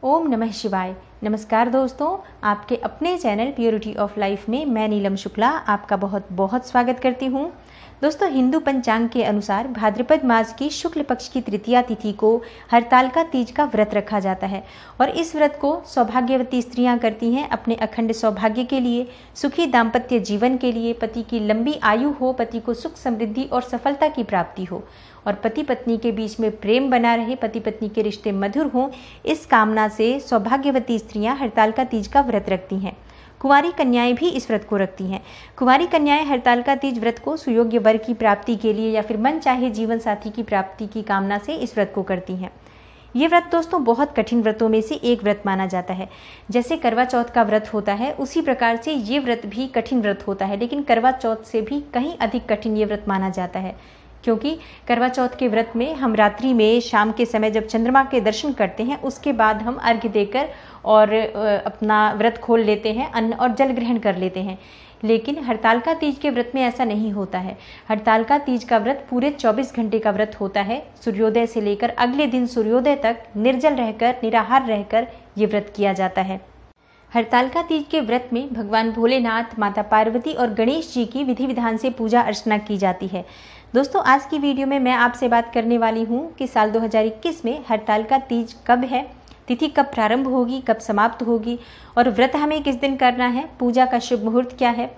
ओम नमः शिवाय। नमस्कार दोस्तों, आपके अपने चैनल प्योरिटी ऑफ लाइफ में मैं नीलम शुक्ला आपका बहुत बहुत स्वागत करती हूँ। दोस्तों, हिंदू पंचांग के अनुसार भाद्रपद मास की शुक्ल पक्ष की तृतीया तिथि को हरतालिका तीज का व्रत रखा जाता है और इस व्रत को सौभाग्यवती स्त्रियां करती हैं अपने अखंड सौभाग्य के लिए, सुखी दाम्पत्य जीवन के लिए, पति की लंबी आयु हो, पति को सुख समृद्धि और सफलता की प्राप्ति हो और पति पत्नी के बीच में प्रेम बना रहे, पति पत्नी के रिश्ते मधुर हों, इस कामना से सौभाग्यवती स्त्रियां हरतालिका तीज का व्रत रखती हैं। कुंवारी कन्याएं भी इस व्रत को रखती हैं। कुंवारी कन्याएं हरतालिका तीज व्रत को सुयोग्य वर की प्राप्ति के लिए या फिर मन चाहे जीवन साथी की प्राप्ति की कामना से इस व्रत को करती हैं। ये व्रत दोस्तों बहुत कठिन व्रतों में से एक व्रत माना जाता है। जैसे करवा चौथ का व्रत होता है उसी प्रकार से ये व्रत भी कठिन व्रत होता है, लेकिन करवा चौथ से भी कहीं अधिक कठिन ये व्रत माना जाता है, क्योंकि करवा चौथ के व्रत में हम रात्रि में शाम के समय जब चंद्रमा के दर्शन करते हैं उसके बाद हम अर्घ्य देकर और अपना व्रत खोल लेते हैं, अन्न और जल ग्रहण कर लेते हैं। लेकिन हरतालिका तीज के व्रत में ऐसा नहीं होता है। हरतालिका तीज का व्रत पूरे 24 घंटे का व्रत होता है। सूर्योदय से लेकर अगले दिन सूर्योदय तक निर्जल रहकर, निराहार रहकर ये व्रत किया जाता है। हरतालिका तीज के व्रत में भगवान भोलेनाथ, माता पार्वती और गणेश जी की विधि विधान से पूजा अर्चना की जाती है। दोस्तों, आज की वीडियो में मैं आपसे बात करने वाली हूँ कि साल 2021 में हरतालिका तीज कब है, तिथि कब प्रारंभ होगी, कब समाप्त होगी और व्रत हमें किस दिन करना है, पूजा का शुभ मुहूर्त क्या है,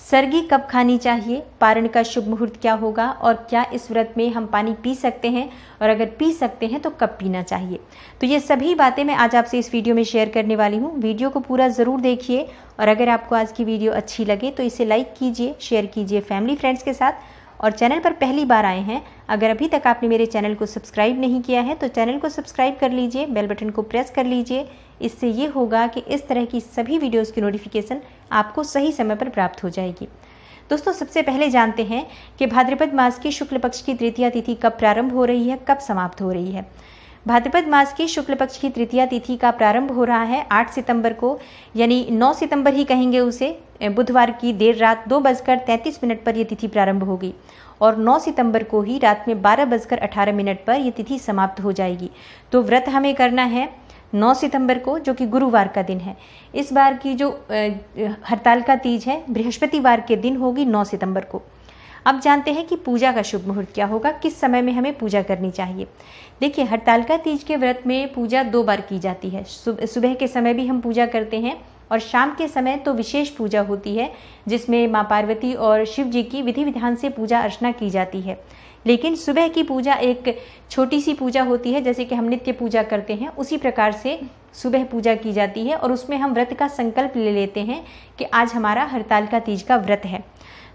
सरगी कब खानी चाहिए, पारण का शुभ मुहूर्त क्या होगा और क्या इस व्रत में हम पानी पी सकते हैं और अगर पी सकते हैं तो कब पीना चाहिए। तो ये सभी बातें मैं आज आपसे इस वीडियो में शेयर करने वाली हूँ। वीडियो को पूरा ज़रूर देखिए और अगर आपको आज की वीडियो अच्छी लगे तो इसे लाइक कीजिए, शेयर कीजिए फैमिली फ्रेंड्स के साथ। और चैनल पर पहली बार आए हैं, अगर अभी तक आपने मेरे चैनल को सब्सक्राइब नहीं किया है तो चैनल को सब्सक्राइब कर लीजिए, बेल बटन को प्रेस कर लीजिए। इससे ये होगा कि इस तरह की सभी वीडियोस की नोटिफिकेशन आपको सही समय पर प्राप्त हो जाएगी। दोस्तों, सबसे पहले जानते हैं कि भाद्रपद मास की शुक्ल पक्ष की तृतीया तिथि कब प्रारंभ हो रही है, कब समाप्त हो रही है। भाद्रपद मास की शुक्ल पक्ष की तृतीया तिथि का प्रारंभ हो रहा है 8 सितंबर को, यानी 9 सितंबर ही कहेंगे उसे, बुधवार की देर रात 2:33 पर यह तिथि प्रारंभ होगी और 9 सितंबर को ही रात में 12:18 पर यह तिथि समाप्त हो जाएगी। तो व्रत हमें करना है 9 सितंबर को, जो कि गुरुवार का दिन है। इस बार की जो हरतालिका तीज है बृहस्पतिवार के दिन होगी 9 सितंबर को। अब जानते हैं कि पूजा का शुभ मुहूर्त क्या होगा, किस समय में हमें पूजा करनी चाहिए। देखिए, हरतालिका तीज के व्रत में पूजा 2 बार की जाती है। सुबह के समय भी हम पूजा करते हैं और शाम के समय तो विशेष पूजा होती है जिसमें माँ पार्वती और शिव जी की विधि विधान से पूजा अर्चना की जाती है। लेकिन सुबह की पूजा एक छोटी सी पूजा होती है, जैसे कि हम नित्य पूजा करते हैं उसी प्रकार से सुबह पूजा की जाती है और उसमें हम व्रत का संकल्प ले लेते हैं कि आज हमारा हरतालिका तीज का व्रत है।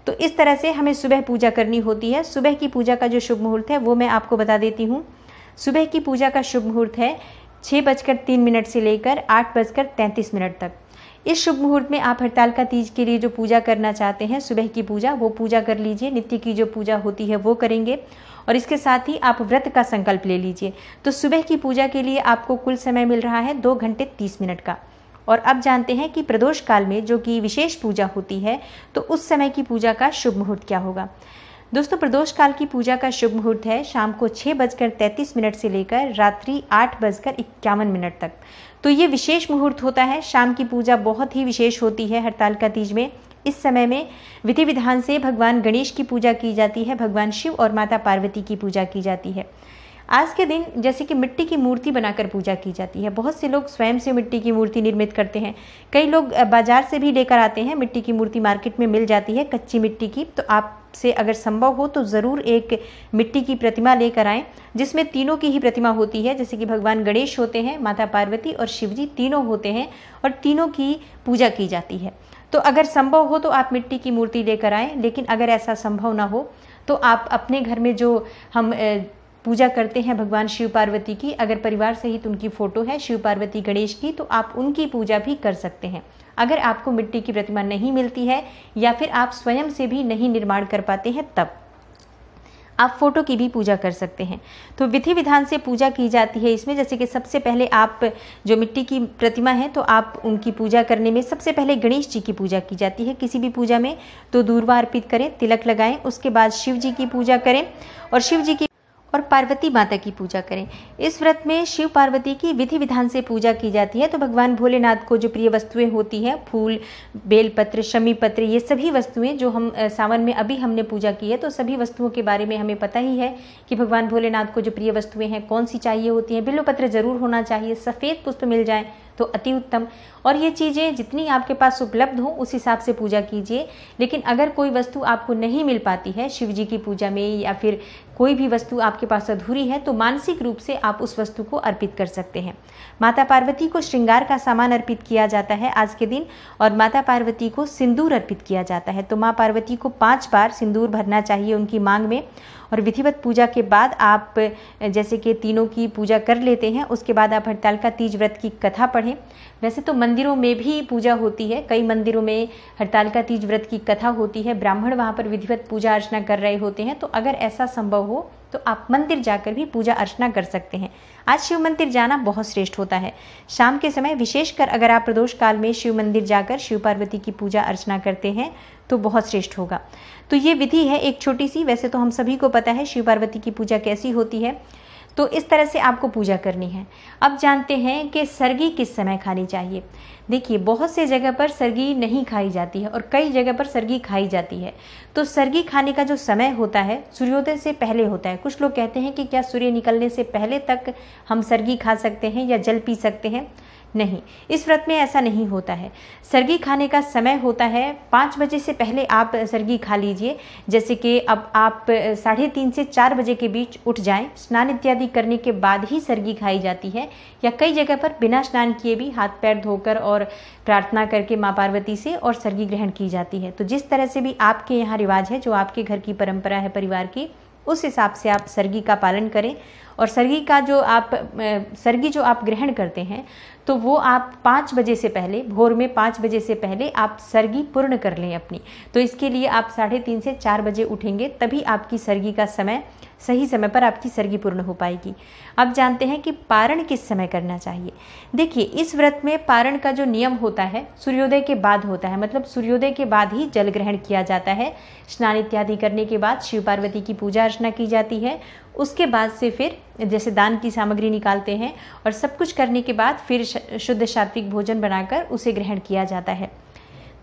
तो इस तरह से हमें सुबह पूजा करनी होती है। सुबह की पूजा का जो शुभ मुहूर्त है वो मैं आपको बता देती हूँ। सुबह की पूजा का शुभ मुहूर्त है 6:03 से लेकर 8:33 तक। इस शुभ मुहूर्त में आप हरतालिका तीज के लिए जो पूजा करना चाहते हैं, सुबह की पूजा, वो पूजा कर लीजिए। नित्य की जो पूजा होती है वो करेंगे और इसके साथ ही आप व्रत का संकल्प ले लीजिए। तो सुबह की पूजा के लिए आपको कुल समय मिल रहा है 2:30 का। और अब जानते हैं कि प्रदोष काल में जो कि विशेष पूजा होती है तो उस समय की पूजा का शुभ मुहूर्त क्या होगा। दोस्तों, प्रदोष काल की पूजा का शुभ मुहूर्त है शाम को 6:33 से लेकर रात्रि 8:51 तक। तो ये विशेष मुहूर्त होता है। शाम की पूजा बहुत ही विशेष होती है हरतालिका तीज में। इस समय में विधि विधान से भगवान गणेश की पूजा की जाती है, भगवान शिव और माता पार्वती की पूजा की जाती है। आज के दिन जैसे कि मिट्टी की मूर्ति बनाकर पूजा की जाती है। बहुत से लोग स्वयं से मिट्टी की मूर्ति निर्मित करते हैं। कई लोग बाजार से भी लेकर आते हैं। मिट्टी की मूर्ति मार्केट में मिल जाती है कच्ची मिट्टी की। तो आपसे अगर संभव हो तो ज़रूर एक मिट्टी की प्रतिमा लेकर आएँ जिसमें तीनों की ही प्रतिमा होती है, जैसे कि भगवान गणेश होते हैं, माता पार्वती और शिव जी तीनों होते हैं और तीनों की पूजा की जाती है। तो अगर संभव हो तो आप मिट्टी की मूर्ति लेकर आएँ, लेकिन अगर ऐसा संभव ना हो तो आप अपने घर में जो हम पूजा करते हैं भगवान शिव पार्वती की, अगर परिवार सहित उनकी फ़ोटो है शिव पार्वती गणेश की, तो आप उनकी पूजा भी कर सकते हैं। अगर आपको मिट्टी की प्रतिमा नहीं मिलती है या फिर आप स्वयं से भी नहीं निर्माण कर पाते हैं तब आप फोटो की भी पूजा कर सकते हैं। तो विधि विधान से पूजा की जाती है इसमें, जैसे कि सबसे पहले आप जो मिट्टी की प्रतिमा है तो आप उनकी पूजा करने में सबसे पहले गणेश जी की पूजा की जाती है। किसी भी पूजा में तो दूर्वा अर्पित करें, तिलक लगाएं, उसके बाद शिव जी की पूजा करें और शिव जी की और पार्वती माता की पूजा करें। इस व्रत में शिव पार्वती की विधि विधान से पूजा की जाती है। तो भगवान भोलेनाथ को जो प्रिय वस्तुएं होती हैं, फूल, बेलपत्र, शमी पत्र, ये सभी वस्तुएं जो हम सावन में अभी हमने पूजा की है, तो सभी वस्तुओं के बारे में हमें पता ही है कि भगवान भोलेनाथ को जो प्रिय वस्तुएं हैं कौन सी चाहिए होती हैं। बिल्वपत्र जरूर होना चाहिए, सफ़ेद पुष्प मिल जाए तो अति उत्तम। और ये चीज़ें जितनी आपके पास उपलब्ध हो उस हिसाब से पूजा कीजिए। लेकिन अगर कोई वस्तु आपको नहीं मिल पाती है शिव जी की पूजा में, या फिर कोई भी वस्तु आपके पास अधूरी है, तो मानसिक रूप से आप उस वस्तु को अर्पित कर सकते हैं। माता पार्वती को श्रृंगार का सामान अर्पित किया जाता है आज के दिन, और माता पार्वती को सिंदूर अर्पित किया जाता है। तो माँ पार्वती को 5 बार सिंदूर भरना चाहिए उनकी मांग में। और विधिवत पूजा के बाद आप जैसे कि तीनों की पूजा कर लेते हैं, उसके बाद आप हड़तालिका तीज व्रत की कथा पढ़ें। वैसे तो मंदिरों में भी पूजा होती है, कई मंदिरों में हड़तालिका तीज व्रत की कथा होती है, ब्राह्मण वहाँ पर विधिवत पूजा अर्चना कर रहे होते हैं। तो अगर ऐसा संभव हो तो आप मंदिर जाकर भी पूजा अर्चना कर सकते हैं। आज शिव मंदिर जाना बहुत श्रेष्ठ होता है। शाम के समय विशेषकर अगर आप प्रदोष काल में शिव मंदिर जाकर शिव पार्वती की पूजा अर्चना करते हैं तो बहुत श्रेष्ठ होगा। तो ये विधि है एक छोटी सी, वैसे तो हम सभी को पता है शिव पार्वती की पूजा कैसी होती है। तो इस तरह से आपको पूजा करनी है। अब जानते हैं कि सरगी किस समय खानी चाहिए। देखिए, बहुत से जगह पर सरगी नहीं खाई जाती है और कई जगह पर सरगी खाई जाती है। तो सरगी खाने का जो समय होता है सूर्योदय से पहले होता है। कुछ लोग कहते हैं कि क्या सूर्य निकलने से पहले तक हम सरगी खा सकते हैं या जल पी सकते हैं। नहीं, इस व्रत में ऐसा नहीं होता है। सरगी खाने का समय होता है 5 बजे से पहले आप सरगी खा लीजिए। जैसे कि अब आप 3:30 से 4 बजे के बीच उठ जाएं, स्नान इत्यादि करने के बाद ही सरगी खाई जाती है। या कई जगह पर बिना स्नान किए भी हाथ पैर धोकर और प्रार्थना करके माँ पार्वती से और सरगी ग्रहण की जाती है। तो जिस तरह से भी आपके यहाँ रिवाज है, जो आपके घर की परंपरा है परिवार की, उस हिसाब से आप सरगी का पालन करें। और सरगी जो आप ग्रहण करते हैं तो वो आप 5 बजे से पहले, भोर में 5 बजे से पहले आप सरगी पूर्ण कर लें अपनी। तो इसके लिए आप 3:30 से 4 बजे उठेंगे, तभी आपकी सरगी का समय, सही समय पर आपकी सरगी पूर्ण हो पाएगी। अब जानते हैं कि पारण किस समय करना चाहिए। देखिए, इस व्रत में पारण का जो नियम होता है सूर्योदय के बाद होता है, मतलब सूर्योदय के बाद ही जल ग्रहण किया जाता है। स्नान इत्यादि करने के बाद शिव पार्वती की पूजा अर्चना की जाती है। उसके बाद से फिर जैसे दान की सामग्री निकालते हैं और सब कुछ करने के बाद फिर शुद्ध सात्विक भोजन बनाकर उसे ग्रहण किया जाता है।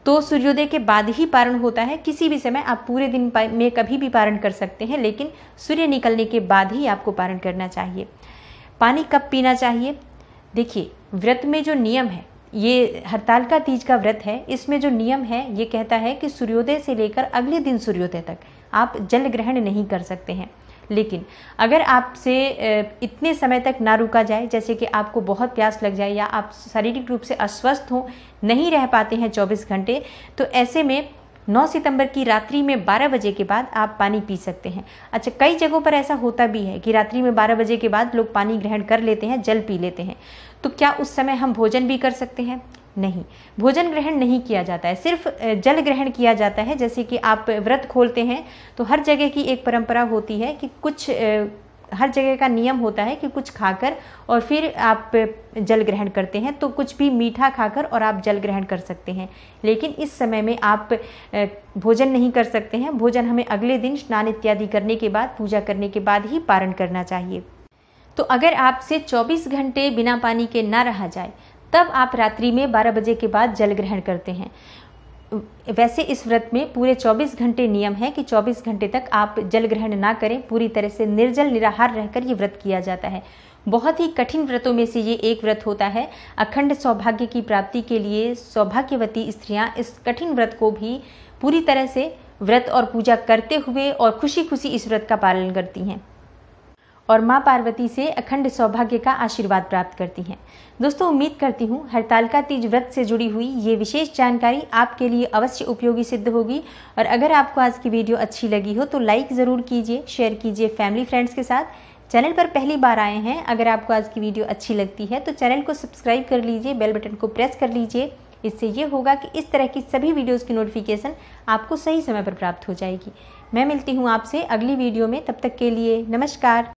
तो सूर्योदय के बाद ही पारण होता है। किसी भी समय आप पूरे दिन में कभी भी पारण कर सकते हैं, लेकिन सूर्य निकलने के बाद ही आपको पारण करना चाहिए। पानी कब पीना चाहिए। देखिए, व्रत में जो नियम है, ये हरतालिका तीज का व्रत है, इसमें जो नियम है ये कहता है कि सूर्योदय से लेकर अगले दिन सूर्योदय तक आप जल ग्रहण नहीं कर सकते हैं। लेकिन अगर आपसे इतने समय तक ना रुका जाए, जैसे कि आपको बहुत प्यास लग जाए या आप शारीरिक रूप से अस्वस्थ हो, नहीं रह पाते हैं 24 घंटे, तो ऐसे में 9 सितंबर की रात्रि में 12 बजे के बाद आप पानी पी सकते हैं। अच्छा, कई जगहों पर ऐसा होता भी है कि रात्रि में 12 बजे के बाद लोग पानी ग्रहण कर लेते हैं, जल पी लेते हैं। तो क्या उस समय हम भोजन भी कर सकते हैं। नहीं, भोजन ग्रहण नहीं किया जाता है, सिर्फ जल ग्रहण किया जाता है। जैसे कि आप व्रत खोलते हैं तो हर जगह की एक परंपरा होती है कि कुछ हर जगह का नियम होता है कि कुछ खाकर और फिर आप जल ग्रहण करते हैं। तो कुछ भी मीठा खाकर और आप जल ग्रहण कर सकते हैं, लेकिन इस समय में आप भोजन नहीं कर सकते हैं। भोजन हमें अगले दिन स्नान इत्यादि करने के बाद, पूजा करने के बाद ही पारण करना चाहिए। तो अगर आपसे 24 घंटे बिना पानी के ना रहा जाए, तब आप रात्रि में 12 बजे के बाद जल ग्रहण करते हैं। वैसे इस व्रत में पूरे 24 घंटे नियम है कि 24 घंटे तक आप जल ग्रहण ना करें, पूरी तरह से निर्जल निराहार रहकर ये व्रत किया जाता है। बहुत ही कठिन व्रतों में से ये एक व्रत होता है। अखंड सौभाग्य की प्राप्ति के लिए सौभाग्यवती स्त्रियां इस कठिन व्रत को भी पूरी तरह से व्रत और पूजा करते हुए और खुशी खुशी इस व्रत का पालन करती हैं और माँ पार्वती से अखंड सौभाग्य का आशीर्वाद प्राप्त करती हैं। दोस्तों, उम्मीद करती हूँ हरतालिका तीज व्रत से जुड़ी हुई ये विशेष जानकारी आपके लिए अवश्य उपयोगी सिद्ध होगी। और अगर आपको आज की वीडियो अच्छी लगी हो तो लाइक ज़रूर कीजिए, शेयर कीजिए फैमिली फ्रेंड्स के साथ। चैनल पर पहली बार आए हैं, अगर आपको आज की वीडियो अच्छी लगती है तो चैनल को सब्सक्राइब कर लीजिए, बेल बटन को प्रेस कर लीजिए। इससे ये होगा कि इस तरह की सभी वीडियोस की नोटिफिकेशन आपको सही समय पर प्राप्त हो जाएगी। मैं मिलती हूँ आपसे अगली वीडियो में, तब तक के लिए नमस्कार।